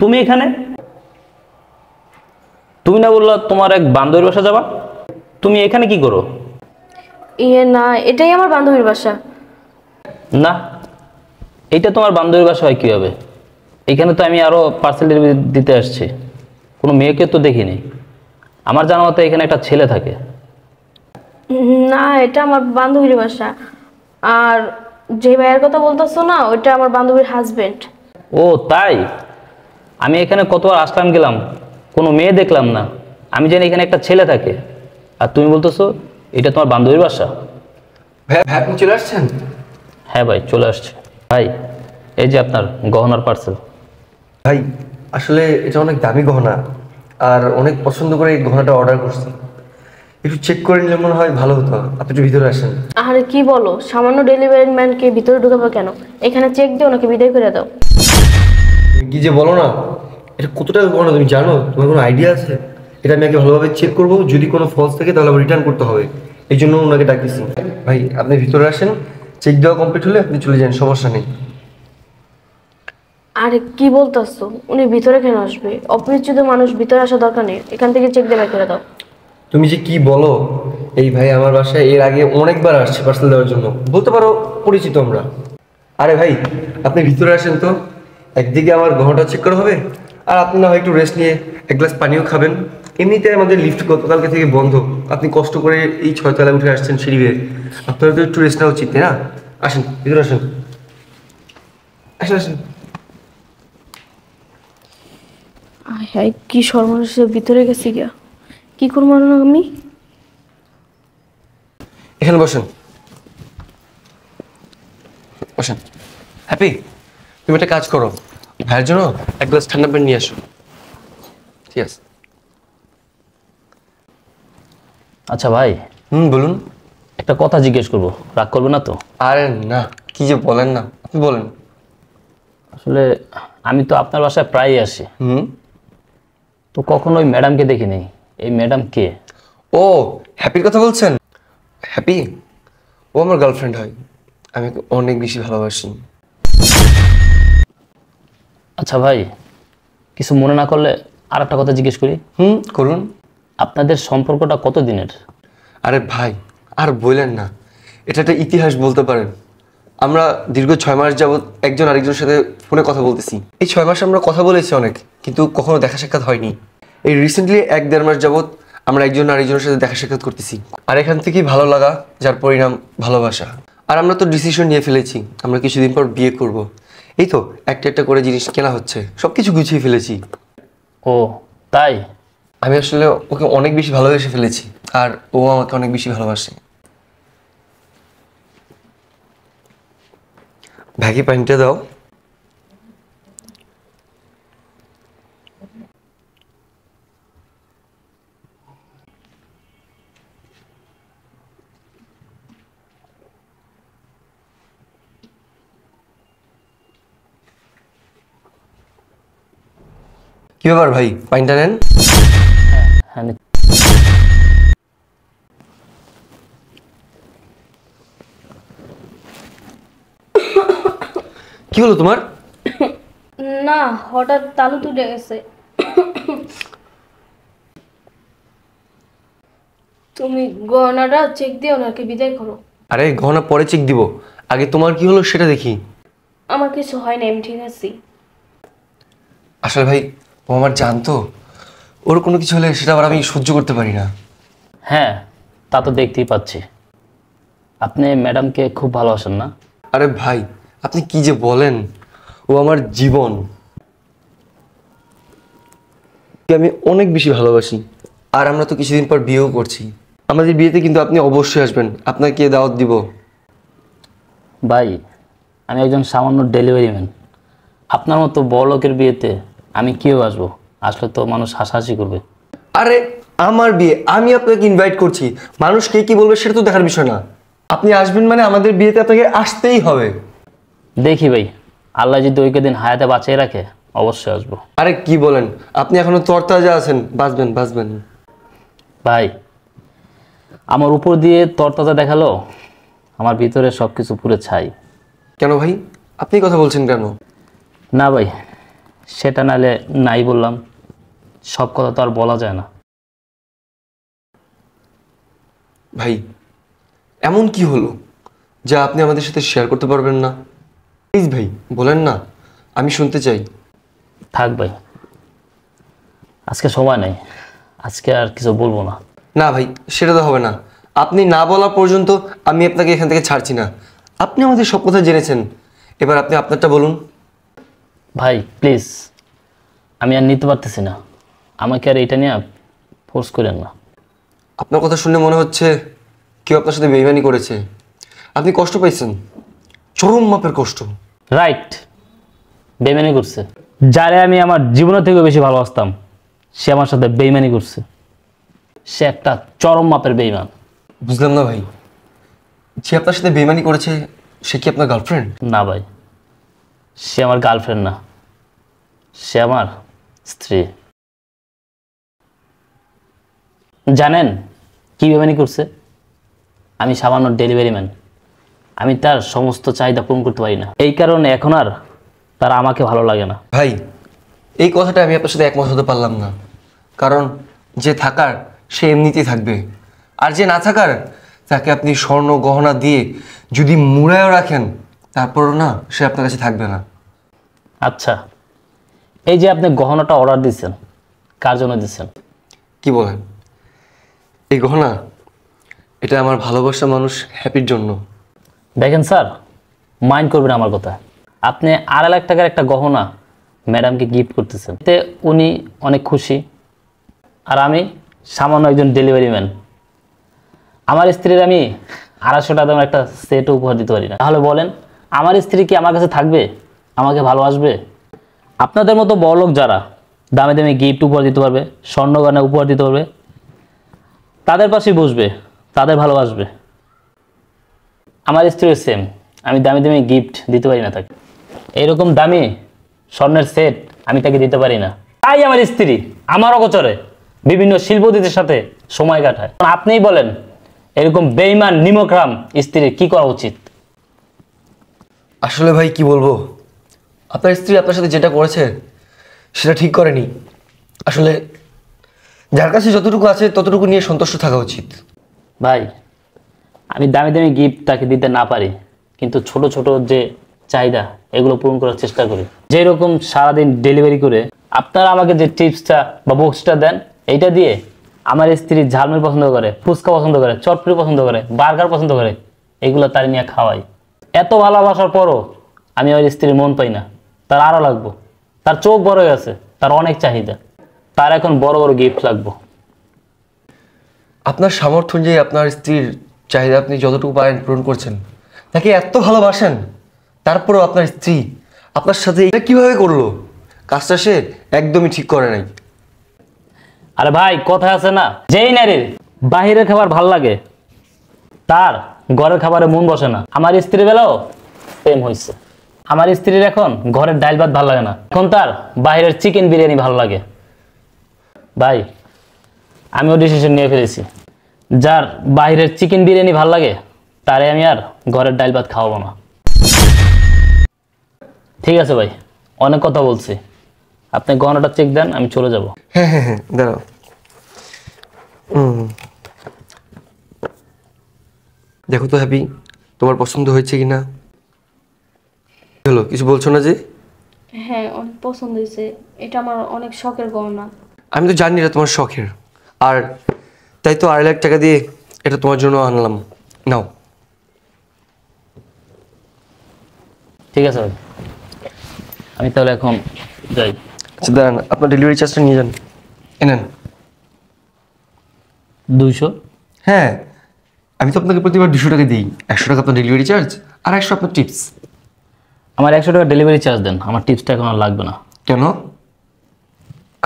তুমি এখানে? তুমি না বললা তোমার এক বান্ধবীর বাসা যাবা? তুমি এখানে কি করো? না, এটাই আমার বান্ধবীর বাসা। না, এইটা তোমার বান্ধবীর বাসা হয় কিভাবে? এখানে তো আমি আরো পার্সেল ডেলিভারি দিতে আসছি, কোনো মেয়েকে তো দেখিনি। আমার জানা মতে এখানে একটা ছেলে থাকে। না, এটা আমার বান্ধবীর বাসা। আর যে ভাইয়ের কথা বলতেছো না, ওইটা আমার বান্ধবীর হাজবেন্ড। ও তাই? আমি এখানে কতবার আসলাম গেলাম, কোনো মেয়ে দেখলাম না। আমি জানি এখানে একটা ছেলে থাকে, আর তুমি বলতেছো এটা তোমার বান্ধবীর বাসা। ভাই ভাই আপনি চলে আসছেন? হ্যাঁ ভাই, চলে আসছে। ভাই, এই যে আপনার গহনার পার্সেল। ভাই আসলে এটা অনেক দামি গহনা, আর অনেক পছন্দ করে এই গহনাটা অর্ডার করছি। একটু চেক করে নিলে মনে হয় ভালো হতো। আপনি একটু ভিতরে আসেন। আরে কি বলো, সামান্য ডেলিভারি ম্যানকে ভিতরে ঢুকাবো কেন? এখানে চেক দিও, নাকি বিদায় করে দাও। তুমি কি যে বলো না, এটা কত টাকা গহনা তুমি জানো? তোমার কোনো আইডিয়া আছে? এটা আমি আগে ভালোভাবে চেক করবো, যদি কোনো ফলস থাকে তাহলে আবার রিটার্ন করতে হবে। এই জন্য ওনাকে ডাকিছি। ভাই আপনি ভিতরে আসেন, চেক দেওয়া কমপ্লিট হলে আপনি চলে যান, সমস্যা নেই। আরে কি বলতেছো? উনি ভিতরে কেন আসবে? অপরিচিত মানুষ ভিতরে আসা দরকার নেই, এখান থেকে চেক দিয়ে বের করে দাও। তুমি যে কি বলো! এই ভাই আমার বাসায় এর আগে অনেকবার আসছে পার্সেল দেওয়ার জন্য, বলতে পারো পরিচিত আমরা। আরে ভাই আপনি ভিতরে আসেন তো, একদিকে আমার গহনাটা চেক করা হবে, আর আপনি না হয় একটু রেস্ট নিয়ে এক গ্লাস পানিও খাবেন। এমনিতে আমাদের লিফট গতকালকে থেকে বন্ধ, আপনি কষ্ট করে এই 6 তলায় উঠে আসছেন সিঁড়ি বেয়ে, আপনার তো একটু রেস্ট নেওয়া উচিত, তাই না? আসেন ভিতরে আসেন, আসেন আসেন। আয় হায়, কি সর্বনাশের ভিতরে গেছি গিয়া, কি করবো না আমি? এখানে বসেন, বসেন। হ্যাপি, তুমি একটা কাজ করো, ভাইয়ের জন্য এক গ্লাস ঠান্ডা পানি নিয়ে আসো। ঠিক আছে। আচ্ছা ভাই, বলুন। একটা কথা জিজ্ঞেস করবো, রাগ করবে না তো? আরে না, কি যে বলেন না, আপনি বলেন। আসলে আমি তো আপনার বাসায় প্রায়ই আসি, হুম। তো কখনো ওই ম্যাডামকে দেখিনি। এই ম্যাডাম কে? ও, হ্যাপির কথা বলছেন? হ্যাপি ও আমার গার্লফ্রেন্ড হয়, আমি ওকে অনেক বেশি ভালোবাসি। আচ্ছা ভাই, কিছু মনে না করলে আর একটা কথা জিজ্ঞেস করি। করুন। আপনাদের সম্পর্কটা কত দিনের? আরে ভাই আর বললেন না, এটা একটা ইতিহাস বলতে পারেন। আমরা দীর্ঘ 6 মাস যাবত একজন আরেকজনের সাথে ফোনে কথা বলতেছি। এই 6 মাসে আমরা কথা বলেছি অনেক, কিন্তু কখনো দেখা সাক্ষাৎ হয়নি। এই রিসেন্টলি 1-1.5 মাস যাবত আমরা একজন আরেকজনের সাথে দেখা সাক্ষাৎ করতেছি, আর এখান থেকেই ভালো লাগা, যার পরিণাম ভালোবাসা। আর আমরা তো ডিসিশন নিয়ে ফেলেছি, আমরা কিছুদিন পর বিয়ে করব। এই তো একটা একটা করে জিনিস কেনা হচ্ছে, সব কিছু গুছিয়ে ফেলেছি। ও তাই? আমি আসলে ওকে অনেক বেশি ভালোবেসে ফেলেছি, আর ও আমাকে অনেক বেশি ভালোবাসে। ভ্যাগি পানিটা দাও। কি ব্যাপার ভাই, পানিটা নেন। হ্যাঁ, কি হলো তোমার? না, হঠাৎ তালু তুলে গেছে। তুমি গহনাটা চেক দিও, নাকি বিদায় করো। আরে গহনা পরে চেক দিব, আগে তোমার কি হলো সেটা দেখি। আমার কিছু হয় না, আমি ঠিক আছি। আসলে ভাই ও আমার জানতো, ওর কোনো কিছু হলে সেটা আবার আমি সহ্য করতে পারি না। হ্যাঁ, তা তো দেখতেই পাচ্ছি। আপনি ম্যাডামকে খুব ভালোবাসেন না? আরে ভাই আপনি কি যে বলেন, ও আমার জীবন, ওকে আমি অনেক বেশি ভালোবাসি। আর আমরা তো কিছুদিন পর বিয়েও করছি। আমাদের বিয়েতে কিন্তু আপনি অবশ্যই আসবেন, আপনাকে দাওয়াত দিব। ভাই, আমি একজন সামান্য ডেলিভারি ম্যান। আপনার মতো বড় লোকের বিয়েতে আমি কেউ আসবো? আসলে তো মানুষ হাসাহাসি করবে। আরে আমার বিয়ে, আমি আপনাকে ইনভাইট করছি, মানুষ কে কি বলবে সেটা তো দেখার বিষয় না। আপনি আসবেন মানে আমাদের বিয়েতে আপনাকে আসতেই হবে। দেখি ভাই, আল্লাহ যদি ওই দিন হায়াতে বাঁচিয়ে রাখে অবশ্যই আসবো। আরে কি বলেন, আপনি এখনো তরতাজা আছেন, বাঁচবেন বাঁচবেন। ভাই, আমার উপর দিয়ে তরতাজা দেখালো, আমার ভিতরে সব কিছু পুরো ছাই। কেন ভাই, আপনি কথা বলছেন কেন? না ভাই, সেটা নাহলে নাই বললাম, সব কথা তো আর বলা যায় না। ভাই এমন কি হলো যা আপনি আমাদের সাথে শেয়ার করতে পারবেন না? প্লিজ ভাই বলেন না, আমি শুনতে চাই। থাক ভাই, আজকে সময় নেই, আজকে আর কিছু বলবো না। না ভাই, সেটা তো হবে না। আপনি না বলা পর্যন্ত আমি আপনাকে এখান থেকে ছাড়ছি না। আপনি আমাদের সব কথা জেনেছেন, এবার আপনি আপনারটা বলুন। ভাই প্লিজ, আমি আর নিতে পারতেছি না, আমাকে আর এটা নিয়ে ফোর্স করেন না। আপনার কথা শুনে মনে হচ্ছে কেউ আপনার সাথে বেইমানি করেছে। আপনি কষ্ট পাইছেন, চরম মাপের কষ্ট। রাইট, বেইমানি করছে। যারে আমি আমার জীবনের থেকেও বেশি ভালোবাসতাম সে আমার সাথে বেইমানি করছে। সে একটা চরম মাপের বেইমান। বুঝলাম না ভাই, যে আপনার সাথে বেইমানি করেছে সে কি আপনার গার্লফ্রেন্ড? না ভাই, সে আমার গার্লফ্রেন্ড না, সে আমার স্ত্রী। জানেন কি বেইমানি করছে? আমি সামান্য ডেলিভারি ম্যান, আমি তার সমস্ত চাহিদা পূরণ করতে পারি না, এই কারণে এখন আর তার আমাকে ভালো লাগে না। ভাই এই কথাটা আমি আপনার সাথে একমত হতে পারলাম না। কারণ যে থাকার সে এমনিতেই থাকবে, আর যে না থাকার তাকে আপনি স্বর্ণ গহনা দিয়ে যদি মুড়ায়ও রাখেন তারপরও না সে আপনার কাছে থাকবে না। আচ্ছা, এই যে আপনি গহনাটা অর্ডার দিচ্ছেন, কার জন্য দিচ্ছেন? কি বলেন? এই গহনা এটা আমার ভালোবাসা মানুষ হ্যাপির জন্য। দেখেন স্যার, মাইন্ড করবেন আমার কথা, আপনি 2.5 লাখ টাকার একটা গহনা ম্যাডামকে গিফট করতেছেন, এতে উনি অনেক খুশি, আর আমি সামান্য একজন ডেলিভারি ম্যান, আমার স্ত্রীর আমি 250 টাকা দামের একটা সেটও উপহার দিতে পারি না। তাহলে বলেন, আমার স্ত্রী কি আমার কাছে থাকবে, আমাকে ভালোবাসবে? আপনাদের মতো বড়লোক যারা দামে দামে গিফট উপহার দিতে পারবে, স্বর্ণ গয়না উপহার দিতে পারবে, তাদের পাশেই বসবে, তাদের ভালোবাসবে। আমার স্ত্রীও সেম, আমি দামি দামি গিফট দিতে পারি না তাকে, এইরকম দামি স্বর্ণের সেট আমি তাকে দিতে পারি না। তাই আমার স্ত্রী আমার অগোচরে বিভিন্ন শিল্পপতিদের সাথে সময় কাটায়। আপনিই বলেন, এরকম বেইমান নিমকরাম স্ত্রীর কি করা উচিত? আসলে ভাই কি বলবো, আপনার স্ত্রী আপনার সাথে যেটা করেছে সেটা ঠিক করেনি। আসলে যার কাছে যতটুকু আছে ততটুকু নিয়ে সন্তুষ্ট থাকা উচিত। ভাই, আমি দামি দামি গিফট তাকে দিতে না পারি, কিন্তু ছোট ছোট যে চাহিদা এগুলো পূরণ করার চেষ্টা করি। যেরকম সারাদিন ডেলিভারি করে আপনারা আমাকে যে টিপসটা বা বক্সটা দেন, এইটা দিয়ে আমার স্ত্রী ঝালমুড়ি পছন্দ করে, ফুচকা পছন্দ করে, চটপটি পছন্দ করে, বার্গার পছন্দ করে, এগুলো তার নিয়ে খাওয়াই। এত ভালোবাসার পরও আমি আমার স্ত্রীর মন পাই না, তার আরও লাগবো, তার চোখ বড় হয়ে গেছে, তার অনেক চাহিদা, তার এখন বড় বড় গিফট লাগবো। আপনার সামর্থ্য অনুযায়ী আপনার স্ত্রীর চাহিদা আপনি যতটুকু পারেন পূরণ করছেন, তাকে এত ভালোবাসেন, তারপরেও আপনার স্ত্রী আপনার সাথে এটা কিভাবে করলো? কাজটা সে একদমই ঠিক করে নাই। আরে ভাই, কথা আছে না, যেই নারীর বাহিরের খাবার ভাল লাগে তার ঘরের খাবারে মন বসে না। আমার স্ত্রীর বেলাও সেম হয়েছে। আমার স্ত্রীর এখন ঘরের ডাল ভাত ভালো লাগে না, এখন তার বাইরের চিকেন বিরিয়ানি ভালো লাগে। ভাই, আমিও ডিসিশন নিয়ে ফেলেছি, যার বাইরের চিকেন বিরিয়ানি ভালো লাগে তারে আমি আর ঘরের ডাল ভাত খাওয়াবো না। ঠিক আছে ভাই, অনেক কথা বলছি, আপনি গহনাটা চেক দেন, আমি চলে যাব। হ্যাঁ হ্যাঁ হ্যাঁ, দাঁড়াও। দেখো তো হ্যাপি, তোমার পছন্দ হয়েছে কি না? হলো, কিছু বলছো না যে? হ্যাঁ, অনেক পছন্দ হয়েছে, এটা আমার অনেক শখের গহনা। আমি তো জানি এটা তোমার শখের, আর তাই তো 2.5 লাখ টাকা দিয়ে এটা তোমার জন্য আনলাম। নাও। ঠিক আছে ভাই, আমি তাহলে এখন যাই। আচ্ছা দাঁড়ান, আপনার ডেলিভারি চার্জটা নিয়ে যান। এনেন। 200? হ্যাঁ, আমি তো আপনাকে প্রতিবার 200 টাকা দিই। 100 টাকা আপনার ডেলিভারি চার্জ আর 100 আপনার টিপস। আমার 100 টাকা ডেলিভারি চার্জ দেন, আমার টিপসটা এখন আর লাগবে না। কেন?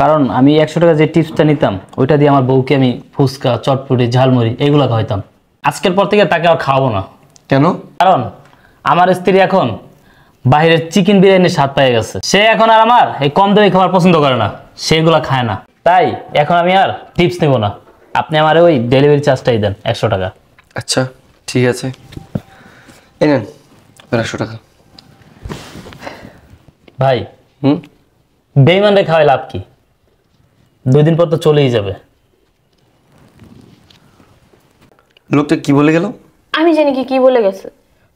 কারণ আমি 100 টাকা যে টিপসটা নিতাম ওইটা দিয়ে আমার বউকে আমি ফুচকা, চটপটি, ঝালমুড়ি এগুলো খাওয়াইতাম। আজকের পর থেকে তাকে আর খাওয়াবো না। কেন? কারণ আমার স্ত্রী এখন বাইরের চিকেন বিরিয়ানির স্বাদ পেয়ে গেছে, সে এখন আর আমার এই কম দামি খাবার পছন্দ করে না, সেগুলো খায় না। তাই এখন আমি আর টিপস নেব না, আপনি আমার ওই ডেলিভারি চার্জটাই দেন 100 টাকা। আচ্ছা ঠিক আছে, এনেন 100 টাকা। ভাই, হুম, বেইমানরে খাওয়াই লাভ কি? 2 দিন পর তো চলেই যাবে। লোকটা কি বলে গেল? আমি জানি কি বলে গেছে।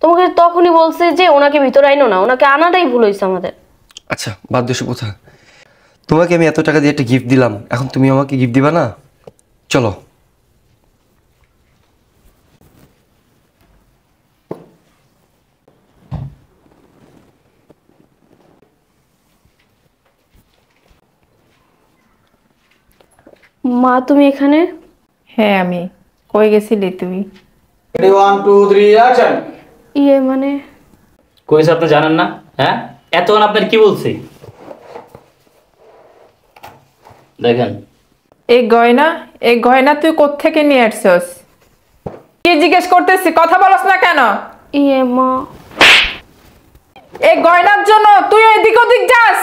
তোমাকে তখনই বলছে যে ওনাকে ভিতরে আইনো না, ওনাকে আনাটাই ভুল হয়েছে আমাদের। আচ্ছা বাদ দেশে কথা, তোমাকে আমি এত টাকা দিয়ে একটা গিফট দিলাম, এখন তুমি আমাকে গিফট দিবা না? চলো। মা তুমি এখানে? হ্যাঁ আমি। কই গেছিলি তুই? Ready, 1, 2, 3, action! ইয়ে মানে কইছে আপনি জানেন না? হ্যাঁ, এতক্ষণ আপনার কি বলছি? দেখেন, এই গয়না তুই কোত্থেকে নিয়ে আসছস? কি জিজ্ঞেস করতেছি, কথা বলস না কেন? ইয়ে মা, এই গয়নার জন্য তুই এদিক ওদিক যাস?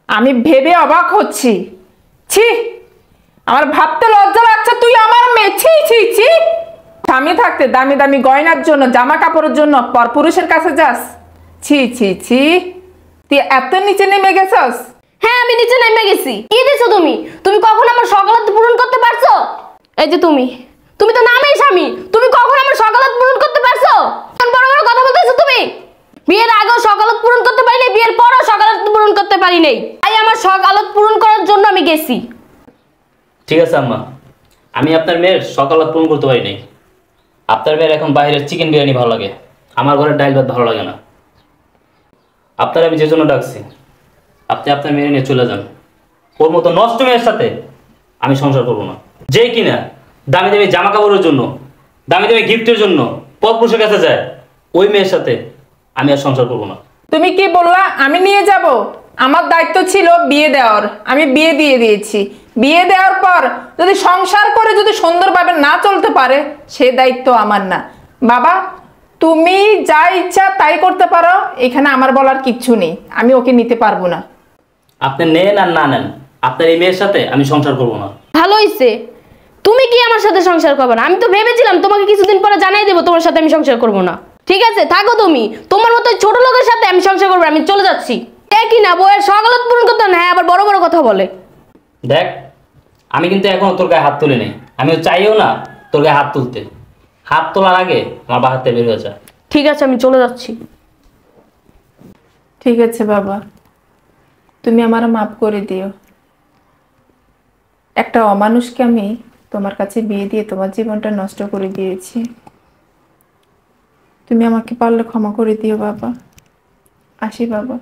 আমি ভেবে অবাক হচ্ছি। ছি, আমার ভাবতে লজ্জা লাগছে, তুই আমার মেয়ে। ছি ছি ছি, স্বামী থাকতে দামি দামি গয়নার জন্য, জামা কাপড়ের জন্য পরপুরুষের কাছে যাস? ছি ছি ছি, তুই এত নিচে নেমে গেছস? হ্যাঁ আমি নিচে নেমে গেছি। কি দিছো তুমি? তুমি কখন আমার সকালাত পূরণ করতে পারছো? এই যে তুমি তো নামেই স্বামী, তুমি কখন আমার সকালাত পূরণ করতে পারছো? কোন বড় বড় কথা বলতেছো তুমি? বিয়ের আগেও সকালাত পূরণ করতে পারি নাই, বিয়ের পরও সকালাত পূরণ করতে পারি নাই। তাই আমার সকালাত পূরণ করার জন্য আমি গেছি। ঠিক আছে আম্মা, আমি আপনার মেয়ের সকালাত পূরণ করতে পারি নাই। আপনার মেয়ের এখন বাইরের চিকেন বিরিয়ানি ভালো লাগে, আমার ঘরের ডাল ভাত ভালো লাগে না। আপনার আমি যে জন্য ডাকছি, আপনি আপনার মেয়ে নিয়ে চলে যান। ওর মতো নষ্ট মেয়ের সাথে আমি সংসার করবো না। যে কিনা দামি দামি জামা কাপড়ের জন্য, দামি দামি গিফটের জন্য পরপুরুষের কাছে যায়, ওই মেয়ের সাথে আমি আর সংসার করবো না। তুমি কি বললা আমি নিয়ে যাব? আমার দায়িত্ব ছিল বিয়ে দেওয়ার, আমি বিয়ে দিয়ে দিয়েছি। বিয়ে দেওয়ার পর যদি সংসার করে যদি সুন্দরভাবে না চলতে পারে, সে দায়িত্ব আমার না। বাবা, তুমি যা ইচ্ছা তাই করতে পারো, এখানে আমার বলার কিচ্ছু নেই। আমি ওকে নিতে পারবো না। আপনি নেন আর না নেন, আপনার এই মেয়ের সাথে আমি সংসার করবো না। ভালো হইছে, তুমি কি আমার সাথে সংসার করবে না? আমি তো ভেবেছিলাম তোমাকে কিছুদিন পরে জানাই দেবো তোমার সাথে আমি সংসার করবো না। ঠিক আছে থাকো তুমি, তোমার মতো ছোট লোকের সাথে আমি সংসার করবো না, আমি চলে যাচ্ছি। একই না বউয়ের সকালত পূরণ করতে না, আবার বড় বড় কথা বলে। দেখ, আমি কিন্তু এখনো তোর গায়ে হাত তুলি নাই, আমিও চাইও না তোর গায়ে হাত তুলতে। হাত তোলার আগে আমার বাহাতে বের হয়ে যা। ঠিক আছে আমি চলে যাচ্ছি। ঠিক আছে বাবা, তুমি আমার মাফ করে দিও। একটা অমানুষকে আমি তোমার কাছে বিয়ে দিয়ে তোমার জীবনটা নষ্ট করে দিয়েছি। তুমি আমাকে পারলে ক্ষমা করে দিও বাবা। আসি বাবা।